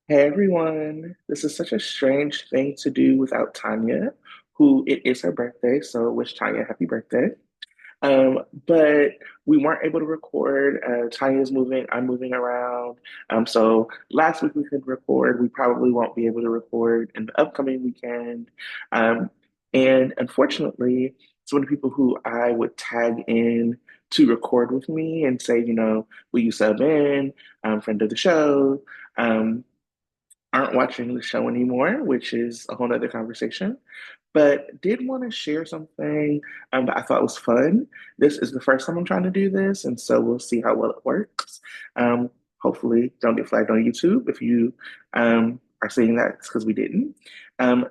Hey everyone, this is such a strange thing to do without Tanya, who it is her birthday, so wish Tanya happy birthday. But we weren't able to record. Tanya's moving, I'm moving around. So last week we could record. We probably won't be able to record in the upcoming weekend. Um, and unfortunately, some of the people who I would tag in to record with me and say, will you sub in, friend of the show? Um, aren't watching the show anymore, which is a whole other conversation. But did want to share something that I thought was fun. This is the first time I'm trying to do this, and so we'll see how well it works. Um, Hopefully, don't get flagged on YouTube if you are seeing that because we didn't.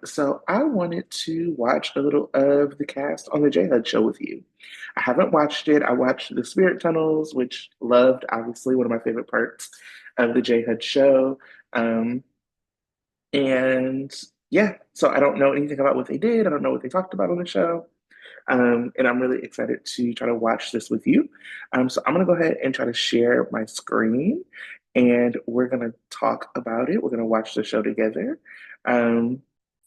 So I wanted to watch a little of the cast on the J Hud show with you. I haven't watched it. I watched the Spirit Tunnels, which loved, obviously, one of my favorite parts of the J Hud show. Um, and yeah, so I don't know anything about what they did. I don't know what they talked about on the show. And I'm really excited to try to watch this with you. So I'm going to go ahead and try to share my screen and we're going to talk about it. We're going to watch the show together. Um,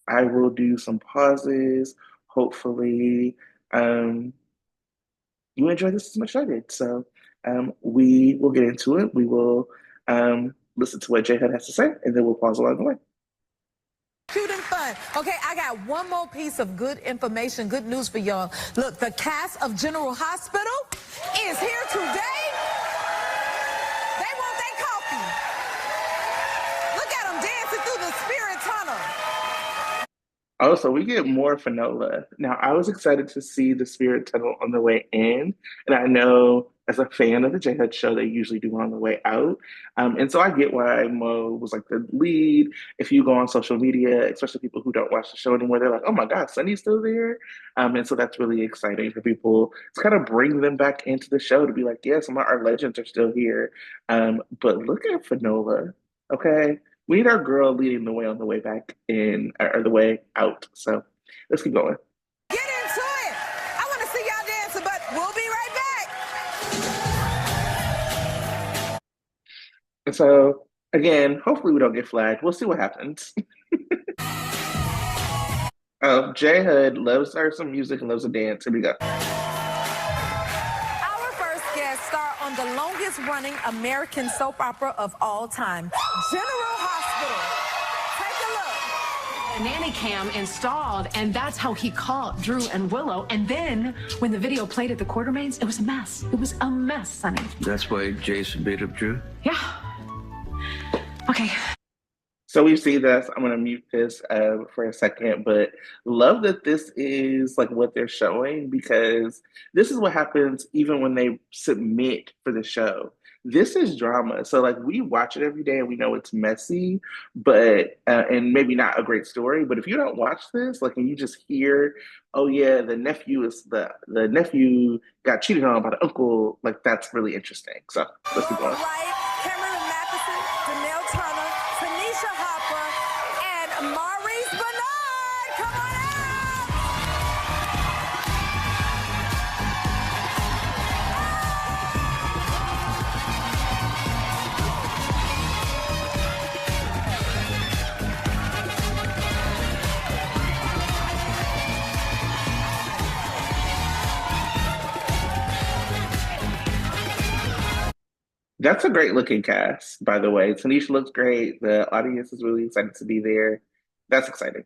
I will do some pauses. Hopefully, um, you enjoy this as much as I did. So we will get into it. We will listen to what J Hud has to say, and then we'll pause along the way. Cute and fun. Okay, I got one more piece of good information, good news for y'all. Look, the cast of General Hospital is here today. They want their coffee. Look at them dancing through the spirit tunnel. Oh, so we get more Fanola. Now, I was excited to see the Spirit Tunnel on the way in, and I know as a fan of the J Hud show, they usually do one on the way out. And so I get why Mo was like the lead. If you go on social media, especially people who don't watch the show anymore, they're like, "Oh my God, Sunny's still there," and so that's really exciting for people to kind of bring them back into the show to be like, "Yeah, some of our legends are still here." But look at Fanola, okay? We need our girl leading the way on the way back in, or the way out. So let's keep going. Get into it. I want to see y'all dancing, but we'll be right back. And so again, hopefully we don't get flagged. We'll see what happens. J Hud loves her some music and loves to dance. Here we go. Our first guest star on the longest running American soap opera of all time, General Hospital. Take a look. A nanny cam installed, and that's how he caught Drew and Willow. And then when the video played at the Quartermains, it was a mess. It was a mess, Sonny. That's why Jason beat up Drew? Yeah. Okay. So we see this. I'm going to mute this for a second, but love that this is like what they're showing because this is what happens even when they submit for the show. This is drama. So like we watch it every day and we know it's messy, but and maybe not a great story. But if you don't watch this, like and you just hear, oh yeah, the nephew is the nephew got cheated on by the uncle, like that's really interesting. So let's keep going. That's a great looking cast, by the way. Tanisha looks great. The audience is really excited to be there. That's exciting.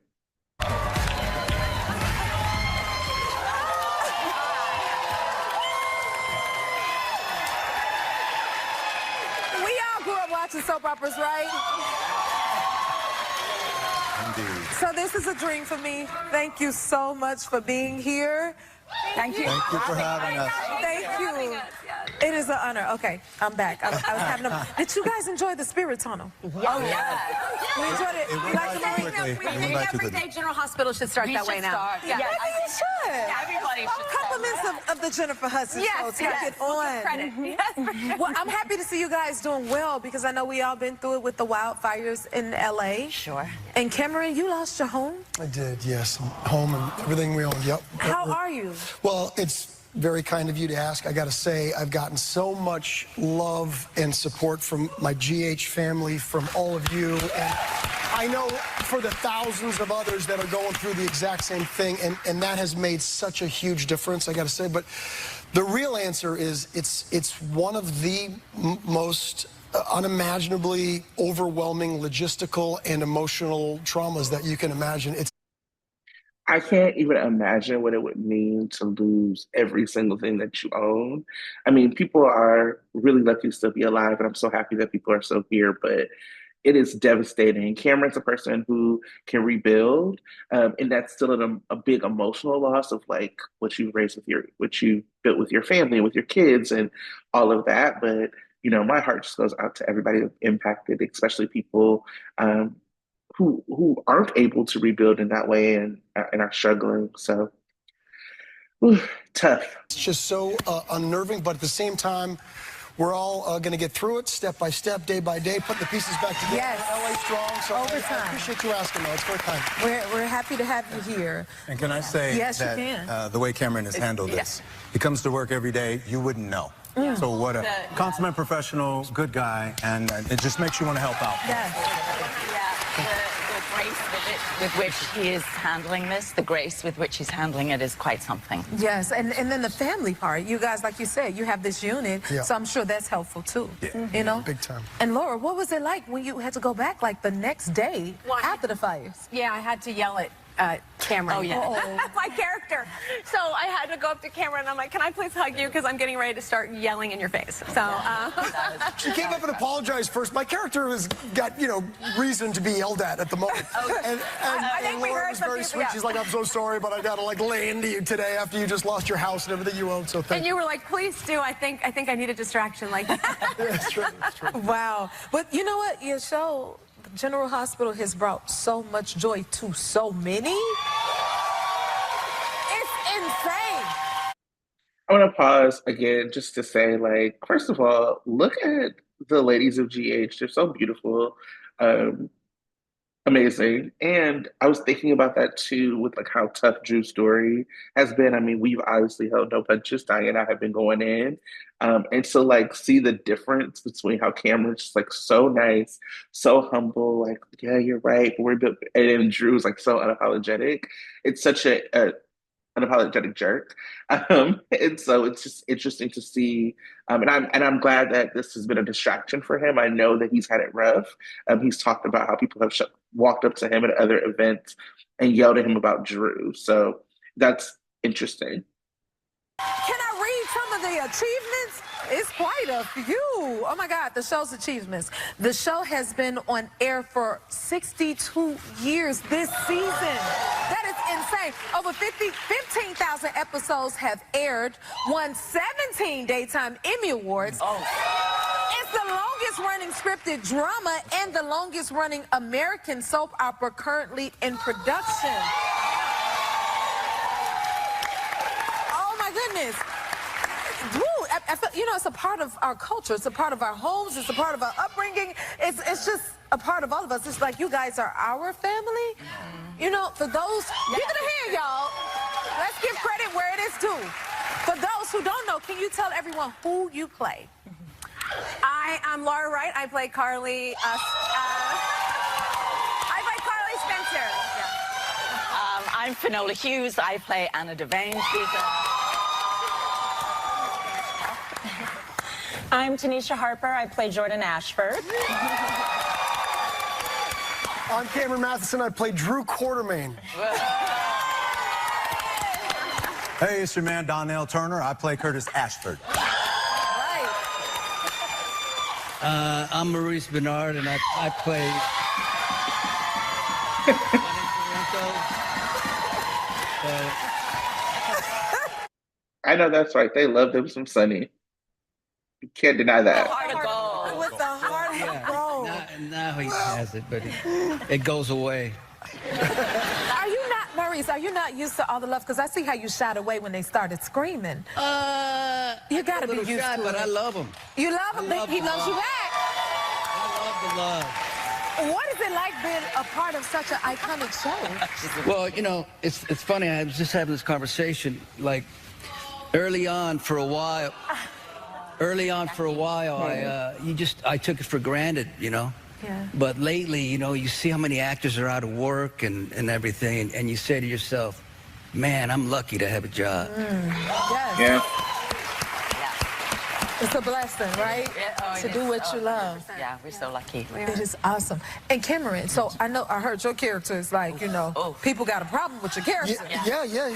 We all grew up watching soap operas, right? Indeed. So this is a dream for me. Thank you so much for being here. Thank you. Thank you for having us. Thank you. It is an honor. Okay, I'm back. I was having a... Did you guys enjoy the Spirit Tunnel? Oh, yeah. You enjoyed it? It went by too quickly. It went by too Every quickly. day General Hospital should start that way now. Yeah, we should. Everybody should. Compliments of the Jennifer Hudson show. Take it on. Credit. Yes. Well, I'm happy to see you guys doing well because I know we all been through it with the wildfires in LA. Sure. And Cameron, you lost your home? I did, yes. Home and everything we owned, yep. How are you? Well, it's very kind of you to ask. I got to say, I've gotten so much love and support from my GH family, from all of you. And I know for the thousands of others that are going through the exact same thing, and that has made such a huge difference, I got to say. But the real answer is it's one of the most unimaginably overwhelming logistical and emotional traumas that you can imagine. I can't even imagine what it would mean to lose every single thing that you own. I mean, people are really lucky to still be alive, and I'm so happy that people are still here, but it is devastating. Cameron's a person who can rebuild, and that's still a big emotional loss of like what you raised with what you built with your family, with your kids, and all of that. But you know, my heart just goes out to everybody impacted, especially people who aren't able to rebuild in that way and are struggling. So, whew, tough. It's just so unnerving, but at the same time, we're all going to get through it step by step, day by day, putting the pieces back together. Yes. LA strong. So Overtime. I appreciate you asking, though. It's very kind. We're happy to have you here. And can I say Yes, you that can. the way Cameron has handled this, he comes to work every day, you wouldn't know. So what a consummate professional, good guy, and it just makes you want to help out. The grace with which he is handling this, the grace with which he's handling it is quite something. Yes, and then the family part. You guys, like you said, you have this unit, so I'm sure that's helpful too. You know, big time. And Laura, what was it like when you had to go back like the next day after the fires? Yeah, I had to yell at Cameron. Oh, yeah. My character. So I had to go up to Cameron and I'm like, can I please hug you? Because I'm getting ready to start yelling in your face. So She came up and apologized first. My character has got, you know, reason to be yelled at the moment. And we Laura heard was very something, sweet. She's like, I'm so sorry, but I got to like lay into you today after you just lost your house and everything you own. So thank and you were like, please do. I think I need a distraction like that. Yeah, it's true. It's true. Wow. But you know what? Your show, General Hospital, has brought so much joy to so many. It's insane. I want to pause again just to say, like, first of all, look at the ladies of GH. They're so beautiful, amazing. And I was thinking about that too, with like how tough Drew's story has been. I mean, we've obviously held no punches. Diane and I have been going in. And so like see the difference between how Cameron's just like so nice, so humble, like, yeah, you're right, but we're built, and then Drew's like so unapologetic. It's such a unapologetic jerk. And so it's just interesting to see. And I'm glad that this has been a distraction for him. I know that he's had it rough. He's talked about how people have walked up to him at other events and yelled at him about Drew. So that's interesting. Can I read some of the achievements? It's quite a few. Oh my God, the show's achievements. The show has been on air for 62 years this season. That is insane. Over 15,000 episodes have aired, won 17 Daytime Emmy Awards. It's the longest running scripted drama and the longest running American soap opera currently in production. Oh my goodness. Woo, I feel, you know, it's a part of our culture. It's a part of our homes. It's a part of our upbringing. It's just a part of all of us. It's like you guys are our family. You know, for those, give it a hand, y'all. Let's give credit where it is due. For those who don't know, can you tell everyone who you play? I am Laura Wright. I play Carly. I play Carly Spencer. I'm Finola Hughes. I play Anna Devane. I'm Tanisha Harper. I play Jordan Ashford. I'm Cameron Matheson. I play Drew Quartermain. Hey, it's your man, Donnell Turner. I play Curtis Ashford. I'm Maurice Bernard, and I play... I know that's right. They love them some Sunny. You can't deny that. With the heart of gold. Now he has it, but it goes away. Are you not, Maurice, are you not used to all the love? Because I see how you shied away when they started screaming. You got to be used to it. But I love him. You love him? He loves you back. I love the love. What is it like being a part of such an iconic show? Well, you know, it's funny. I was just having this conversation. Like, Early on, for a while, I took it for granted, you know. Yeah. But lately, you know, you see how many actors are out of work and everything, and you say to yourself, man, I'm lucky to have a job. Yes. Yeah. It's a blessing, right? To do what you love. Yeah, we're so lucky. It is awesome. And Cameron, so I heard your character is like, you know, people got a problem with your character. Yeah.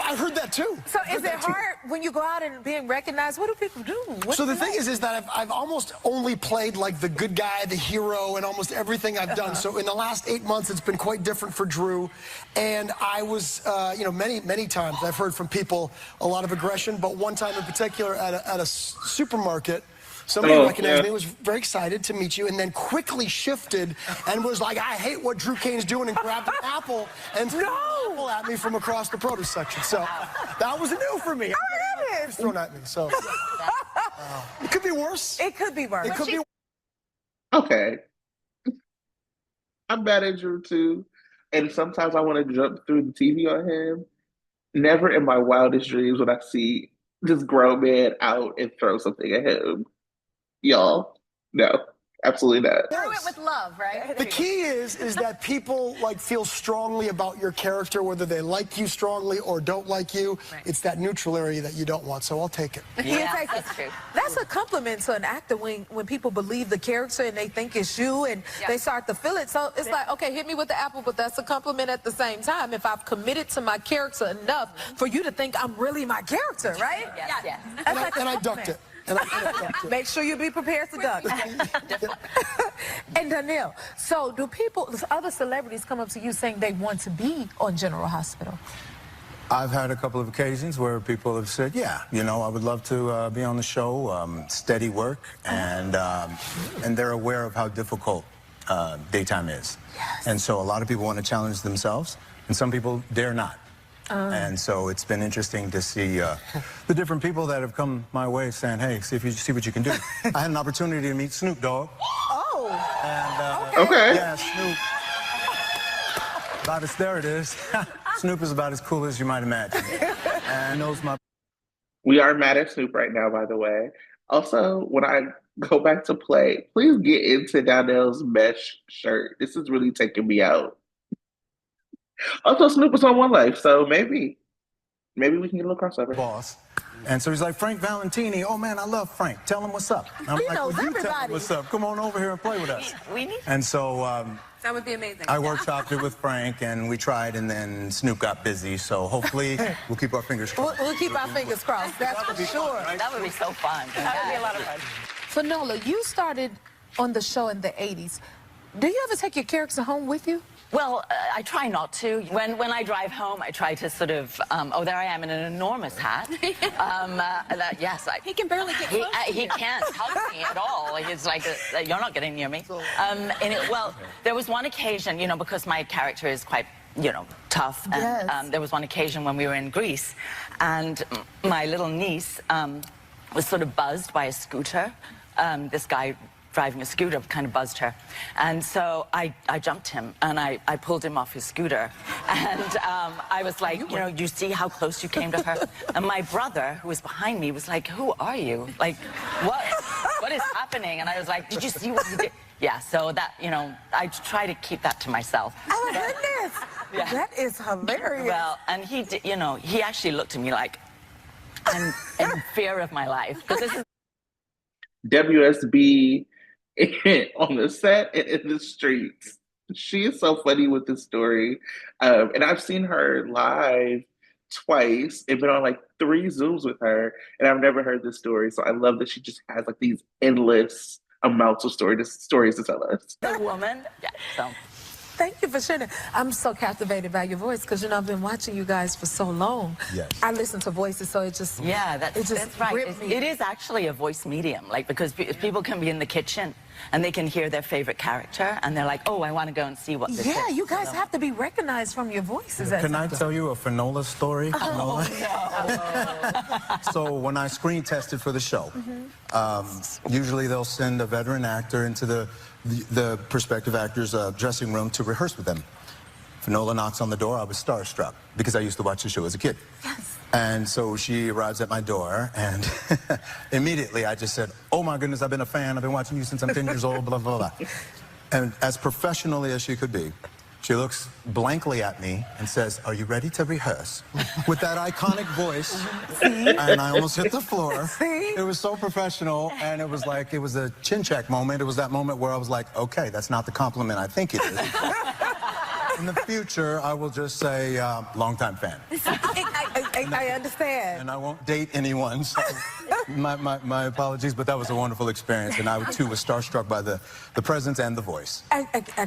I heard that too. So is it hard when you go out and being recognized? What do people do? So the thing is that I've almost only played like the good guy, the hero, and almost everything I've done. So in the last 8 months, it's been quite different for Drew. And I was, you know, many times I've heard from people a lot of aggression, but one time in particular at a supermarket, somebody recognized me, was very excited to meet you, and then quickly shifted and was like, I hate what Drew Kane's doing, and grabbed an apple and threw an apple at me from across the produce section. So that was new for me. It was thrown at me. So it could be worse. It could be worse. It could be. Okay. I'm mad at Drew too. And sometimes I want to jump through the TV on him. Never in my wildest dreams would I see this grown man out and throw something at him. Y'all, no, absolutely not. Through it with love, right? The key is that people like feel strongly about your character, whether they like you strongly or don't like you. Right. It's that neutral area that you don't want, so I'll take it. Yeah, that's true. That's a compliment to an actor when people believe the character and they think it's you and they start to feel it. So it's like, okay, hit me with the apple, but that's a compliment at the same time. If I've committed to my character enough for you to think I'm really my character, right? Yes. That's I ducked it. Make sure you be prepared to duck. And Danielle, so do other celebrities come up to you saying they want to be on General Hospital? I've had a couple of occasions where people have said, yeah, you know, I would love to be on the show, steady work, and they're aware of how difficult daytime is. Yes. And so a lot of people want to challenge themselves, and some people dare not. And so it's been interesting to see the different people that have come my way saying, hey, see what you can do. I had an opportunity to meet Snoop Dogg. Oh. And, okay. Yeah, Snoop. There it is. Snoop is about as cool as you might imagine. And knows my... We are mad at Snoop right now, by the way. Also, when I go back to play, please get into Donnell's mesh shirt. This is really taking me out. Also, Snoop was on One Life, so maybe we can get a little crossover. Boss. And so he's like, Frank Valentini, oh man, I love Frank. Tell him what's up. I'm like, well, you tell him what's up. Come on over here and play with us. And so that would be amazing. I workshopped it with Frank, and we tried, and then Snoop got busy. So hopefully we'll keep our fingers crossed. We'll keep our fingers crossed. That's for sure. That would be so fun. That would be a lot of fun. Finola, you started on the show in the 80s. Do you ever take your character home with you? Well, I try not to. When I drive home, I try to sort of, oh, there I am in an enormous hat. Yes. He can barely get close to He can't hug me at all. He's like, you're not getting near me. Well, there was one occasion, you know, because my character is quite, you know, tough. And there was one occasion when we were in Greece, and my little niece was sort of buzzed by a scooter. This guy driving a scooter kind of buzzed her, and so I jumped him and I pulled him off his scooter, and I was like, you know, you see how close you came to her? And my brother, who was behind me, was like, who are you? Like, what is happening? And I was like, did you see what he did? Yeah, so that, you know, I try to keep that to myself. Oh my goodness, that is hilarious. Well, and he did, you know, he actually looked at me like I'm in fear of my life, because this is WSB on the set and in the streets. She is so funny with this story. And I've seen her live twice and been on like 3 Zooms with her, and I've never heard this story. So I love that she just has like these endless amounts of stories to tell us. a woman. Yeah, so. Thank you for sharing it. I'm so captivated by your voice because, you know, I've been watching you guys for so long. Yes. I listen to voices, so it just... Yeah, that's right. It is actually a voice medium, like, because people can be in the kitchen and they can hear their favorite character and they're like, oh, I want to go and see what this is. Yeah, you guys have to be recognized from your voices. Can I tell you a Finola story? Oh, no. So when I screen tested for the show, usually they'll send a veteran actor into the prospective actor's dressing room to rehearse with them. Finola knocks on the door. I was starstruck because I used to watch the show as a kid. Yes. And so she arrives at my door, and immediately I just said, "Oh my goodness, I've been a fan. I've been watching you since I'm 10 years old, blah, blah, blah." And as professionally as she could be, she looks blankly at me and says, "Are you ready to rehearse?" With that iconic voice. And I almost hit the floor. See? It was so professional, and it was like, it was a chin check moment. It was that moment where I was like, okay, that's not the compliment I think it is. In the future, I will just say, longtime fan. I understand. And I won't date anyone, so my apologies, but that was a wonderful experience. And I, too, was starstruck by the presence and the voice. I get it. I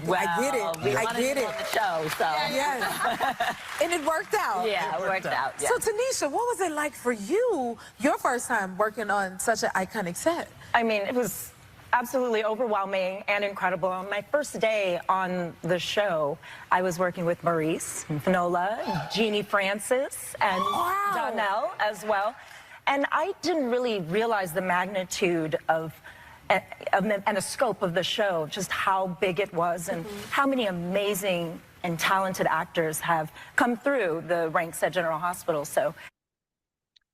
get it. On the show, so. Yes. And it worked out. Yeah, it worked out. Yeah. So, Tanisha, what was it like for you, your first time working on such an iconic set? I mean, it was absolutely overwhelming and incredible. On my first day on the show, I was working with Maurice, Finola, Jeannie Francis, and Donnell as well. And I didn't really realize the magnitude and the scope of the show, just how big it was and how many amazing and talented actors have come through the ranks at General Hospital. So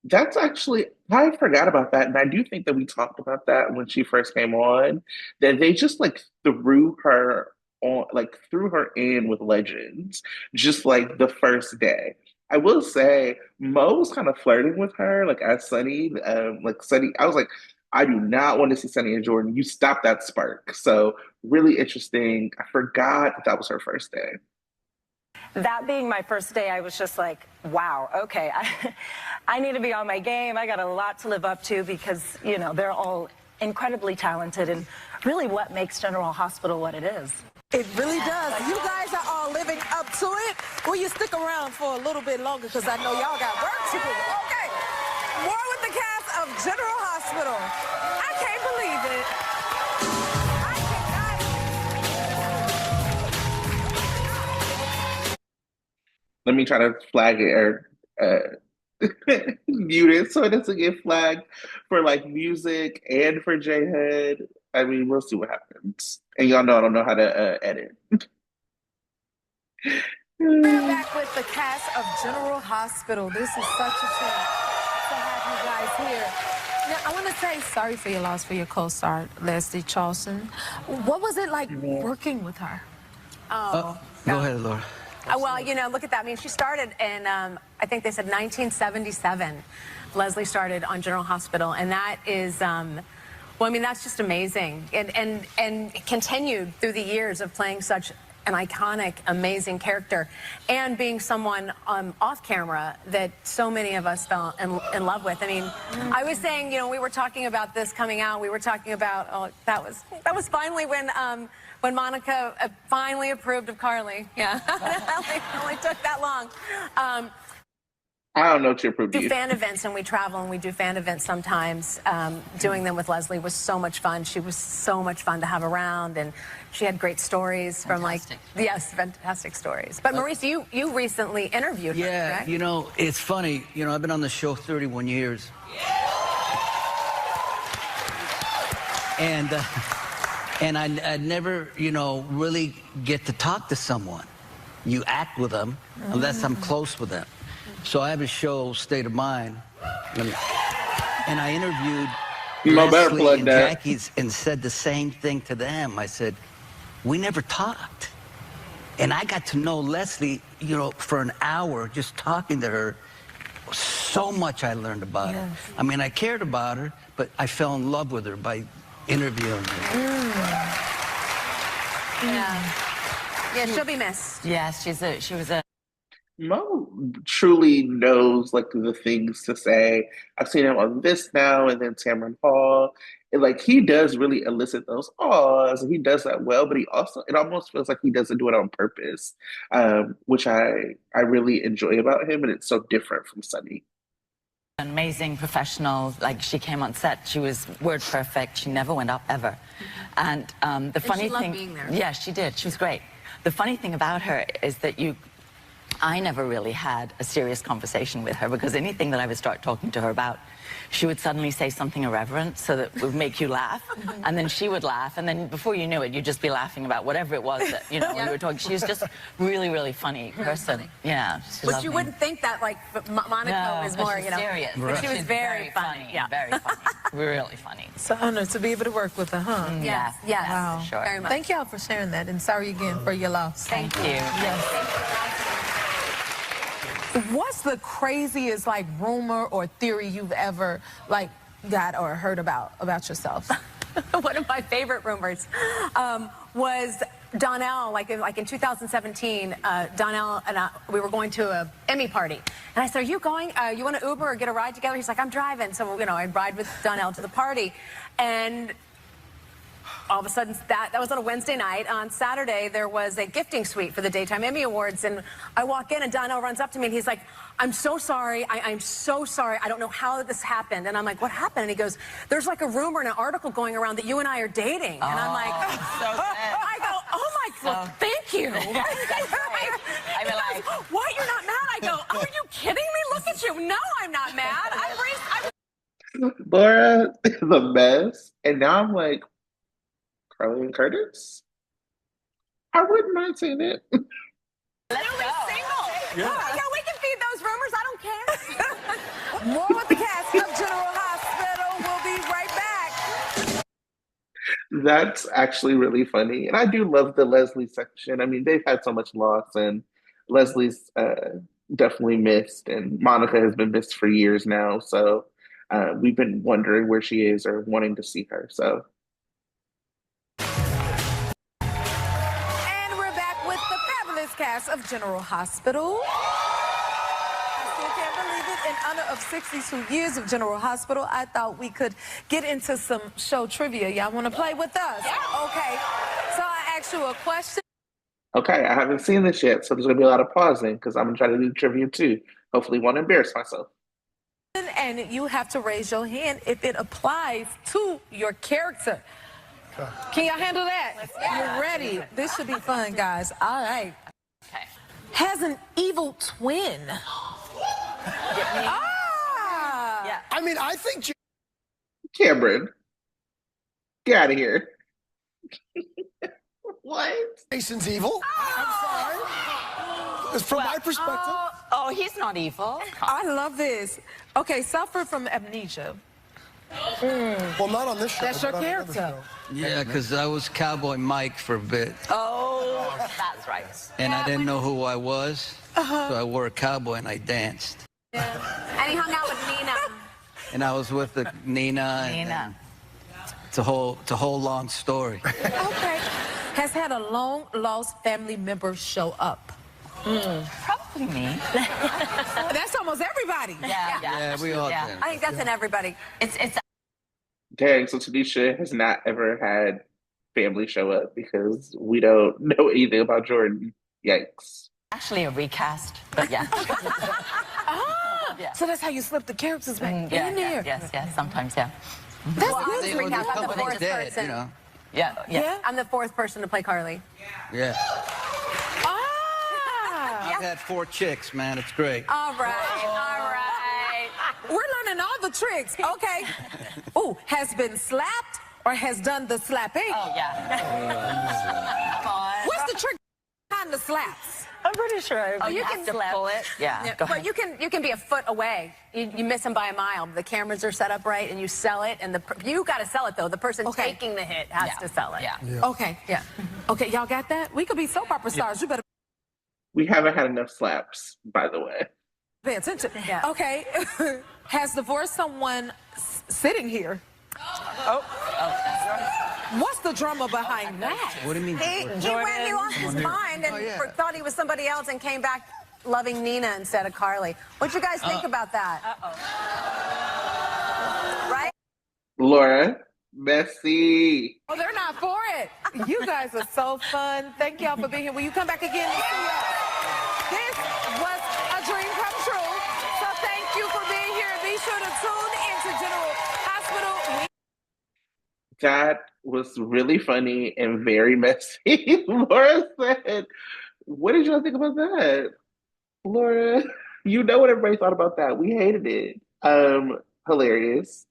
That's actually, I forgot about that. And I do think that we talked about that when she first came on, that they just like threw her on, like threw her in with legends, just like the first day. I will say, Mo was kind of flirting with her, like as Sunny, like Sunny. I was like, I do not want to see Sunny and Jordan. You stop that spark. So really interesting. I forgot that that was her first day. that being my first day, I was just like, wow, okay, I need to be on my game. I got a lot to live up to because, you know, they're all incredibly talented and really what makes General Hospital what it is. It really does. You guys are all living up to it. Will you stick around for a little bit longer because I know y'all got work to do. Okay, more with the cast of General Hospital. I can't believe it. Let me try to flag it or mute it so it doesn't get flagged for like music and for J Hud. I mean, we'll see what happens. And y'all know I don't know how to edit. We're back with the cast of General Hospital. This is such a treat to have you guys here. Now, I want to say sorry for your loss for your co-star, Leslie Charleston. What was it like working with her? Go ahead, Laura. Well, you know, look at that. I mean, she started in, I think they said 1977. Leslie started on General Hospital, and that is, well, I mean, that's just amazing. And continued through the years of playing such an iconic, amazing character and being someone off camera that so many of us fell in love with. I mean, I was saying, you know, we were talking about this coming out. We were talking about, oh, that was finally when Monica finally approved of Carly. Yeah, it only took that long. I don't know what you approved Do you. fan events, and we travel and we do fan events sometimes. Doing them with Leslie was so much fun. She was so much fun to have around, and she had great stories from yes, fantastic stories. But Maurice, you recently interviewed her, correct? You know, it's funny. You know, I've been on the show 31 years. And I never, you know, really get to talk to someone. You act with them unless I'm close with them. So I have a show, State of Mind, and I interviewed Leslie and Jackie's and said the same thing to them. I said, we never talked. And I got to know Leslie, you know, for an hour, just talking to her. So much I learned about her. I mean, I cared about her, but I fell in love with her by interviewing her. Yeah, she'll be missed. Yes, she was a. Mo truly knows like the things to say. I've seen him on This Now and then Tamron Hall. And, like he does really elicit those awes, and he does that well. But he also, it almost feels like he doesn't do it on purpose, which I really enjoy about him, and it's so different from Sunny. An amazing professional. Like she came on set, she was word perfect. She never went up ever. And the funny she loved thing, being there. yeah, she did. She was great. The funny thing about her is that I never really had a serious conversation with her because anything that I would start talking to her about, she would suddenly say something irreverent so that would make you laugh, and then she would laugh, and then before you knew it, you'd just be laughing about whatever it was that, you know, we were talking. She was just really, really funny person. Yeah. But you wouldn't think that, like, Monica was more, you know. Serious. But she was very funny. Yeah. Very funny. Really funny. It's an honor to be able to work with her, huh? Yes. Yes. Wow. Sure. Very much. Thank y'all for sharing that, and sorry again for your loss. Thank you. Yes. What's the craziest, like, rumor or theory you've ever, like, got or heard about yourself? One of my favorite rumors was Donnell, like in 2017, Donnell and we were going to an Emmy party. And I said, are you going? You want to Uber or get a ride together? He's like, I'm driving. So, you know, I'd ride with Donnell to the party. And all of a sudden, that was on a Wednesday night. On Saturday, there was a gifting suite for the Daytime Emmy Awards. And I walk in, and Donnell runs up to me, and he's like, I'm so sorry. I'm so sorry. I don't know how this happened. And I'm like, what happened? And he goes, there's like a rumor and an article going around that you and I are dating. And I'm like, I go, oh my God, thank you. I mean, like, what? You're not mad? I go, oh, are you kidding me? Look at you. No, I'm not mad. Laura, the mess. And now I'm like, Carly and Curtis? I wouldn't mind seeing it. Let's go. Single. Yeah, we can feed those rumors. I don't care. More with the cast of General Hospital. We'll be right back. That's actually really funny. And I do love the Leslie section. I mean, they've had so much loss, and Leslie's definitely missed, and Monica has been missed for years now. So we've been wondering where she is or wanting to see her. So. Cast of General Hospital. I still can't believe it. In honor of 62 years of General Hospital, I thought we could get into some show trivia. Y'all want to play with us? Yeah. Okay. So I asked you a question. Okay, I haven't seen this yet, so there's going to be a lot of pausing because I'm going to try to do trivia too. Hopefully, won't embarrass myself. And you have to raise your hand if it applies to your character. Can y'all handle that? You're ready. This should be fun, guys. All right. Okay. Has an evil twin. Yeah. I mean, I think Cameron, get out of here. What? Jason's evil. I'm sorry. From my perspective. Oh, he's not evil. I love this. Okay, suffered from amnesia. Well, not on this show. That's your character. Yeah, because I was Cowboy Mike for a bit. Oh, that's right. And I didn't know who I was, so I wore a cowboy and I danced. Yeah. And he hung out with Nina. And I was with Nina. And it's a whole long story. Okay. Has had a long-lost family member show up. Probably me. That's almost everybody. Yeah, we all did. I think that's in everybody. It's Dang, so Tanisha has not ever had family show up because we don't know anything about Jordan. Yikes. actually a recast, but yeah. Yeah. So that's how you slip the characters back in there. Yes, sometimes, yeah. That's well, good. I'm the fourth person. You know? Yeah. I'm the fourth person to play Carly. Yeah. Ah! I've had 4 chicks, man. It's great. All right. We're learning all the tricks. Okay. Oh, has been slapped or has done the slapping? Oh, yeah. Come on. What's the trick behind the slaps? I'm pretty sure. You can pull it. Yeah. Go But ahead. you can be a foot away. You miss them by a mile. The cameras are set up right, and you sell it. And you got to sell it though. The person taking the hit has to sell it. Yeah. Okay. Yeah. Okay, y'all got that? We could be soap opera stars. You better We haven't had enough slaps, by the way. pay attention. Yeah. Okay. Has divorced someone sitting here? What's the drama behind that? What do you mean? He lost his mind and thought he was somebody else and came back loving Nina instead of Carly. What'd you guys think about that? Right? Laura, messy. Oh, they're not for it. You guys are so fun. Thank y'all for being here. Will you come back again and see us? This was a dream come true. So thank you for being here. Be sure to tune into General Hospital. That was really funny and very messy. Laura said, what did y'all think about that? Laura, you know what everybody thought about that. We hated it. Hilarious.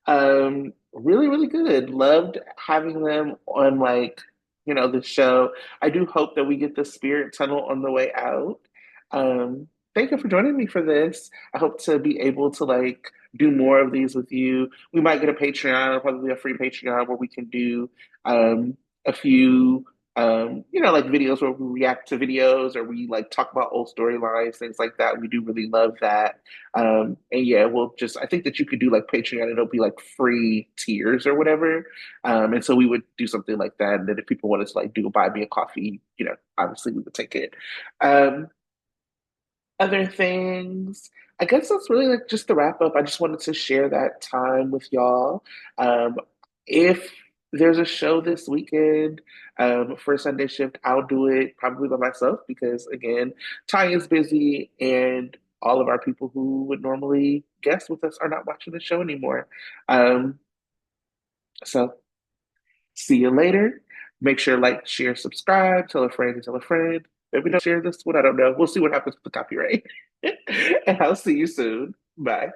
Really, really good. Loved having them on the show. I do hope that we get the spirit tunnel on the way out. Thank you for joining me for this. I hope to be able to do more of these with you. We might get a Patreon, probably a free Patreon where we can do a few like videos where we react to videos or we talk about old storylines, things like that. We do really love that. And yeah, I think that you could do Patreon and it'll be free tiers or whatever. And so we would do something like that. And then if people wanted to do a buy me a coffee, obviously we would take it. Um, Other things, I guess that's really just the wrap up. I just wanted to share that time with y'all. If there's a show this weekend for Sunday Shift, I'll do it probably by myself because, again, Ty is busy and all of our people who would normally guest with us are not watching the show anymore. Um, so, see you later. Make sure share, subscribe, tell a friend to tell a friend. Maybe don't share this one. I don't know. We'll see what happens with the copyright. And I'll see you soon. Bye.